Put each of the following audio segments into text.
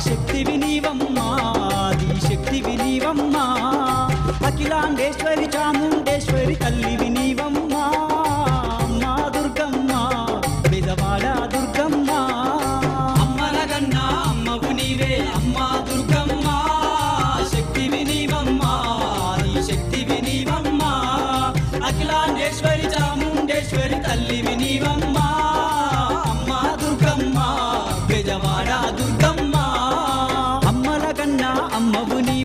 శక్తివి నీవమ్మా ఆదిశక్తివి నీవమ్మా అఖిలాండేశ్వరి చాముండేశ్వరి తల్లివి నీవమ్మా అమ్మా దుర్గమ్మ బెజవాడ దుర్గమ్మ అమ్మలగన్నా అమ్మవు నీవే అమ్మా దుర్గమ్మ శక్తివి నీవమ్మా ఆదిశక్తివి నీవమ్మా అఖిలాండేశ్వరి చాముండేశ్వరి తల్లివి నీవమ్మా అమ్మా దుర్గమ్మ బెజవాడ దుర్గమ్మ అమ్మలగన్నా అమ్మవు నీ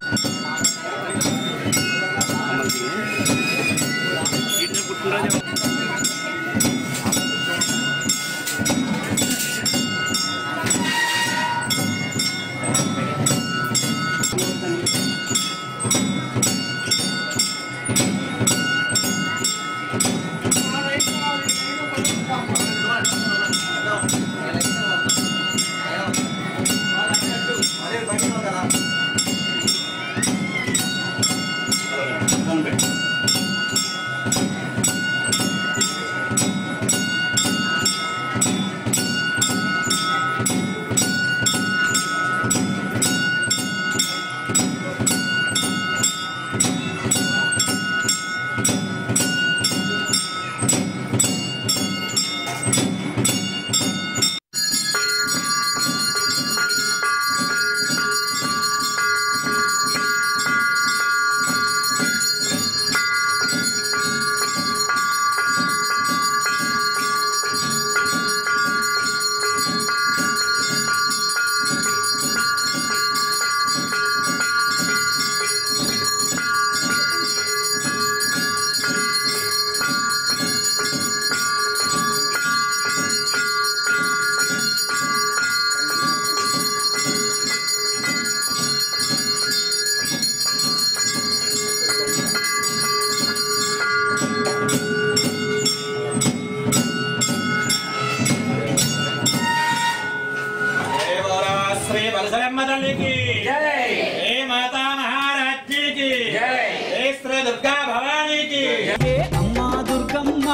అమ్మా దుర్గమ్మ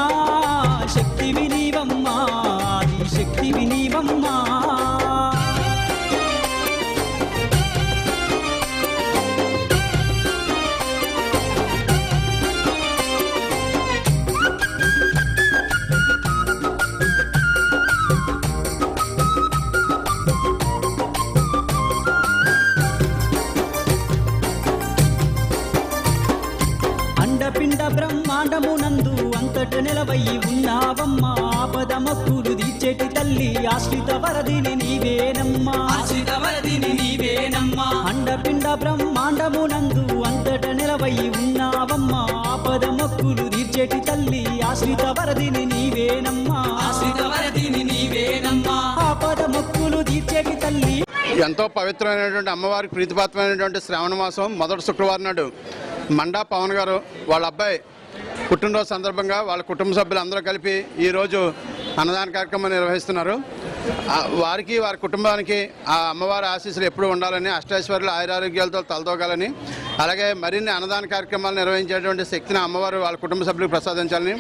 శక్తివి నీవమ్మా ఆదిశక్తివి నీవమ్మా అండపిండ బ్రహ్మాండమునందు అంతట నెలవయ్యి ఉన్నావమ్మా ఆపదమక్కులు తీర్చేటి తల్లి ఆశ్రిత వరదిని నీవేనమ్మా ఆశ్రిత వరదిని నీవేనమ్మా అండపిండ బ్రహ్మాండమునందు అంతట నెలవయ్యి ఉన్నావమ్మా ఆపదమక్కులు తీర్చేటి తల్లి ఆశ్రిత వరదిని నీవేనమ్మా ఆశ్రిత వరదిని నీవేనమ్మా ఆపదమక్కులు తీర్చేటి తల్లి. ఎంతో పవిత్రమైనటువంటి అమ్మవారికి ప్రీతిపాత్రమైనటువంటి శ్రావణ మాసం మొదటి శుక్రవారం నాడు మండా పవన్ గారు వాళ్ళ అబ్బాయి పుట్టినరోజు సందర్భంగా వాళ్ళ కుటుంబ సభ్యులు అందరూ కలిపి ఈరోజు అన్నదాన కార్యక్రమం నిర్వహిస్తున్నారు. వారికి వారి కుటుంబానికి ఆ అమ్మవారి ఆశీస్సులు ఎప్పుడు ఉండాలని అష్టైశ్వర్యులు ఆయురారోగ్యాలతో తలదోగాలని అలాగే మరిన్ని అన్నదాన కార్యక్రమాలు నిర్వహించేటువంటి శక్తిని అమ్మవారు వాళ్ళ కుటుంబ సభ్యులకు ప్రసాదించాలని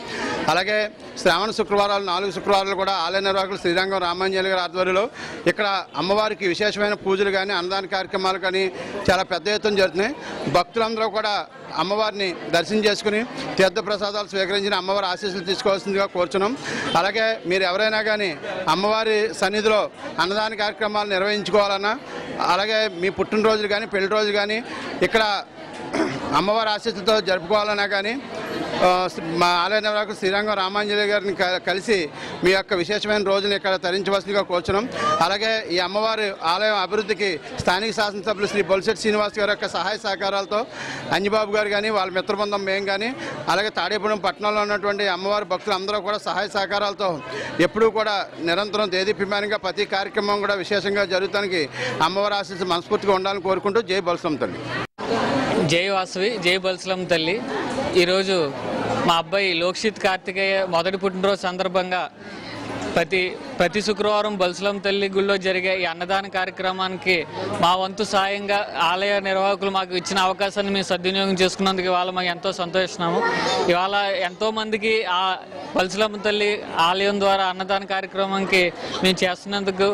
అలాగే శ్రావణ శుక్రవారాలు 4 శుక్రవారాలు కూడా ఆలయ నిర్వాహకులు శ్రీరంగం రామాంజలి గారి ఆధ్వర్యంలో ఇక్కడ అమ్మవారికి విశేషమైన పూజలు కానీ అన్నదాన కార్యక్రమాలు కానీ చాలా పెద్ద ఎత్తున జరుగుతున్నాయి. భక్తులందరూ కూడా అమ్మవారిని దర్శనం చేసుకుని తీర్థప్రసాదాలు స్వీకరించిన అమ్మవారి ఆశీస్సులు తీసుకోవాల్సిందిగా కోరుచున్నాం. అలాగే మీరు ఎవరైనా కానీ అమ్మవారి సన్నిధిలో అన్నదాన కార్యక్రమాలు నిర్వహించుకోవాలన్నా అలాగే మీ పుట్టినరోజులు కానీ పెళ్లి రోజు కానీ ఇక్కడ అమ్మవారి ఆశీస్సులతో జరుపుకోవాలన్నా కానీ మా ఆలయ నిర్వాహకులు శ్రీరంగం రామాంజలి గారిని కలిసి మీ యొక్క విశేషమైన రోజును ఇక్కడ తరించవలసిందిగా కోరుచున్నాం. అలాగే ఈ అమ్మవారి ఆలయం అభివృద్ధికి స్థానిక శాసనసభ్యులు శ్రీ బొలిశెట్టి శ్రీనివాస్ గారి యొక్క సహాయ సహకారాలతో అంజిబాబు గారు కానీ వాళ్ళ మిత్రబృందం మేము కానీ అలాగే తాడేపూడెం పట్టణంలో ఉన్నటువంటి అమ్మవారి భక్తులు అందరూ కూడా సహాయ సహకారాలతో ఎప్పుడూ కూడా నిరంతరం దేదీప్యమానంగా ప్రతి కార్యక్రమం కూడా విశేషంగా జరుగుతానికి అమ్మవారి ఆశీస్సు మనస్ఫూర్తిగా ఉండాలని కోరుకుంటూ జై బల్సం తల్లి. జై వాసవి, జై బల్సలం తల్లి. ఈరోజు మా అబ్బాయి లోక్షిత్ కార్తికేయ మొదటి పుట్టినరోజు సందర్భంగా ప్రతి శుక్రవారం బల్సులం తల్లి గుళ్ళో జరిగే ఈ అన్నదాన కార్యక్రమానికి మా వంతు సాయంగా ఆలయ నిర్వాహకులు మాకు ఇచ్చిన అవకాశాన్ని మేము సద్వినియోగం చేసుకున్నందుకు ఇవాళ మేము ఎంతో సంతోషిస్తున్నాము. ఇవాళ ఎంతోమందికి ఆ బల్సులం తల్లి ఆలయం ద్వారా అన్నదాన కార్యక్రమానికి మేము చేస్తున్నందుకు,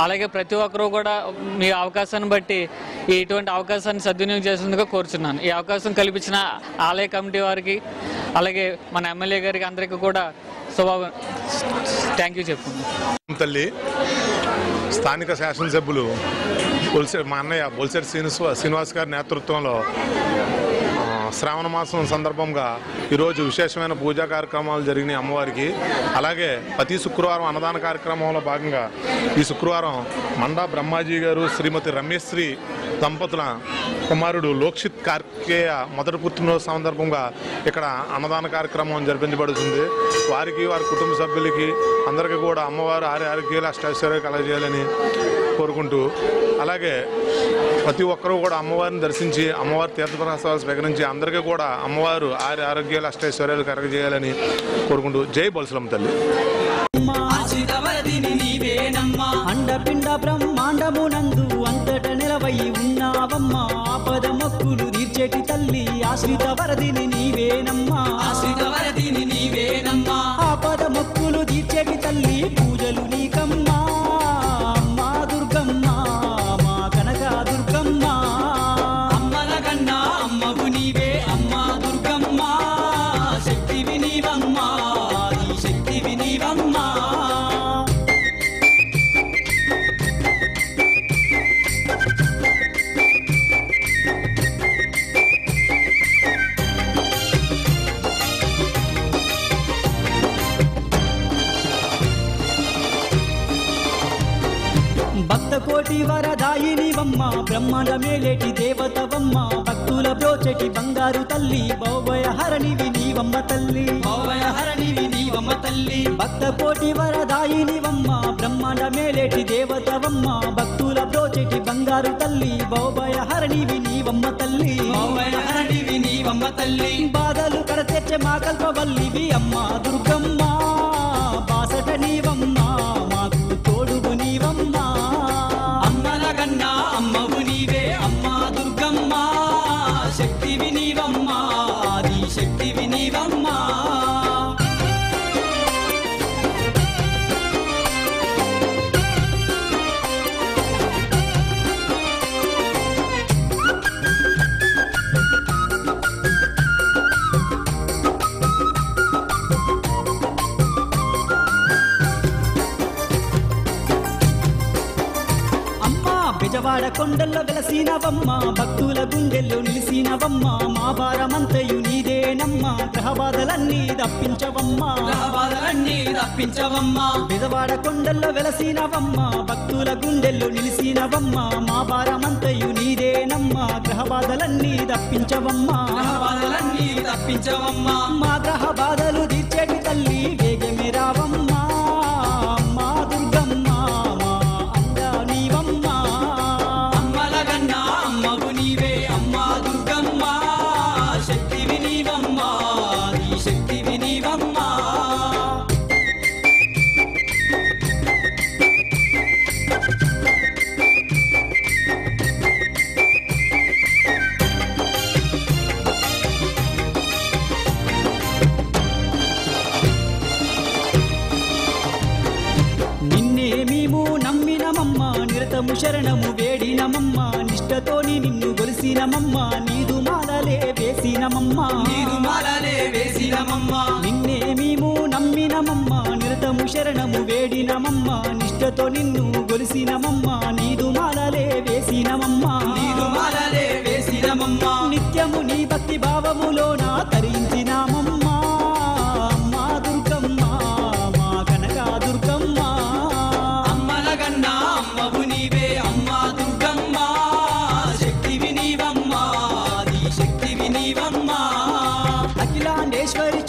అలాగే ప్రతి ఒక్కరూ కూడా మీ అవకాశాన్ని బట్టి ఇటువంటి అవకాశాన్ని సద్వినియోగం చేసేందుకు కోరుచున్నాను. ఈ అవకాశం కల్పించిన ఆలయ కమిటీ వారికి, అలాగే మన ఎమ్మెల్యే గారికి అందరికీ కూడా థ్యాంక్ యూ చెప్పుకున్నాను. తల్లి స్థానిక శాసనసభ్యులు మా అన్నయ్య బొలిశెట్టి శ్రీనివాస్ గారి నేతృత్వంలో శ్రావణ మాసం సందర్భంగా ఈరోజు విశేషమైన పూజా కార్యక్రమాలు జరిగినాయి అమ్మవారికి. అలాగే ప్రతి శుక్రవారం అన్నదాన కార్యక్రమంలో భాగంగా ఈ శుక్రవారం మండా బ్రహ్మాజీ గారు శ్రీమతి రమేశ్రీ దంపతుల కుమారుడు లోక్షిత్ కార్తికేయ మొదటి పుట్టినరోజు సందర్భంగా ఇక్కడ అన్నదాన కార్యక్రమం జరిపించబడుతుంది. వారికి, వారి కుటుంబ సభ్యులకి అందరికీ కూడా అమ్మవారు ఆరోగ్యాలు అష్టైశ్వర్యాలు కలగజేయాలని కోరుకుంటూ, అలాగే ప్రతి ఒక్కరూ కూడా అమ్మవారిని దర్శించి అమ్మవారి తీర్థప్రసాదాలు స్వీకరించి అందరికీ కూడా అమ్మవారు ఆరోగ్యాలు అష్టైశ్వర్యాలు కలగజేయాలని కోరుకుంటూ జై బల్సులం తల్లి. అండపిండ బ్రహ్మాండమునందు అంతట నిలవై ఉన్నావమ్మా, ఆపద మొక్కులు తీర్చేటి తల్లి ఆశ్రిత వరదిని నీవేనమ్మా, ఆశ్రిత వరదిని నీవేనమ్మా, ఆపద మొక్కులు తీర్చేటి తల్లి పూజలు నీకమ్మా, అమ్మా దుర్గమ్మ మా కనక దుర్గమ్మ, అమ్మల కన్నా అమ్మవు నీవే అమ్మా దుర్గమ్మ, శక్తివి నీవమ్మా ఈ శక్తివి నీవమ్మా. భక్తకోటి వరదాయినివమ్మ, బ్రహ్మాండ మేలేటి దేవతవమ్మ, భక్తుల బ్రోచెటి బంగారు తల్లి, భౌవయ హరణివి నీవమ్మ తల్లి, భౌవయ హరణివి నీవమ్మ తల్లి. భక్తకోటి వరదాయినివమ్మ, బ్రహ్మాండ మేలేటి దేవతవమ్మ, భక్తుల బ్రోచెటి బంగారు తల్లి, భౌవయ హరణివి నీవమ్మ తల్లి, భౌవయ హరణివి నీవమ్మ తల్లి. బాధలు కడతెచ్చే మా కల్పవల్లివి అమ్మ దుర్గమ్మ, బాసట నీవమ్మ మాకు తోడుగు నీవమ్మ, అమ్మల కన్నా అమ్మవు నీవే అమ్మా దుర్గమ్మ, శక్తివి నీవమ్మ ఆది శక్తివి నీవమ్మ. బెజవాడ కొండల్లో వెలసినవమ్మ, భక్తుల గుండెల్లో నిలిసినవమ్మ, మా భారమంతయు నీదేనమ్మ, గ్రహబాధలన్నీ తప్పించవమ్మ, గ్రహబాధలన్నీ తప్పించవమ్మ. బెజవాడ కొండల్లో వెలసినవమ్మ, భక్తుల గుండెల్లో నిలిసినవమ్మ, మా భారమంతయు నీదేనమ్మ, గ్రహబాధలన్నీ తప్పించవమ్మ, గ్రహబాధలన్నీ తప్పించవమ్మ. మా గ్రహ బాధలు తీర్చేటి తల్లి వేగమే రావమ్మ, మా దుర్గమ్మ మా అండ నీవమ్మ, అమ్మల కన్నా అమ్మవు నీవే అమ్మా దుర్గమ్మ, శక్తివి నీవమ్మ ఈ శక్తివి నీవమ్మ. నిన్నే మేము నమ్మినమమ్మ, నిరతము శరణము వేడినమమ్మ, నిష్టతోని నిన్ను గొలిసినమమ్మ, నీదు మాలలే వేసినమమ్మ, నీదు మాలలే వేసినమమ్మ. నిన్నే మేము నమ్మినమమ్మ, నిరతము శరణము వేడినమమ్మ, నిష్టతో నిన్ను గొలిసినమమ్మ, నీదు మాలలే వేసినమమ్మ, నీదు మాలలే వేసినమమ్మ. నిత్యము నీ భక్తి భావములోన తరించినామమ్మ, అమ్మా దుర్గమ్మ మా కనక దుర్గమ్మ, అమ్మల కన్నా అమ్మవు నీవే అమ్మా దుర్గమ్మ, శక్తివి నీవమ్మ ఆది శక్తివి నీవమ్మ. అఖిలాండేశ్వరి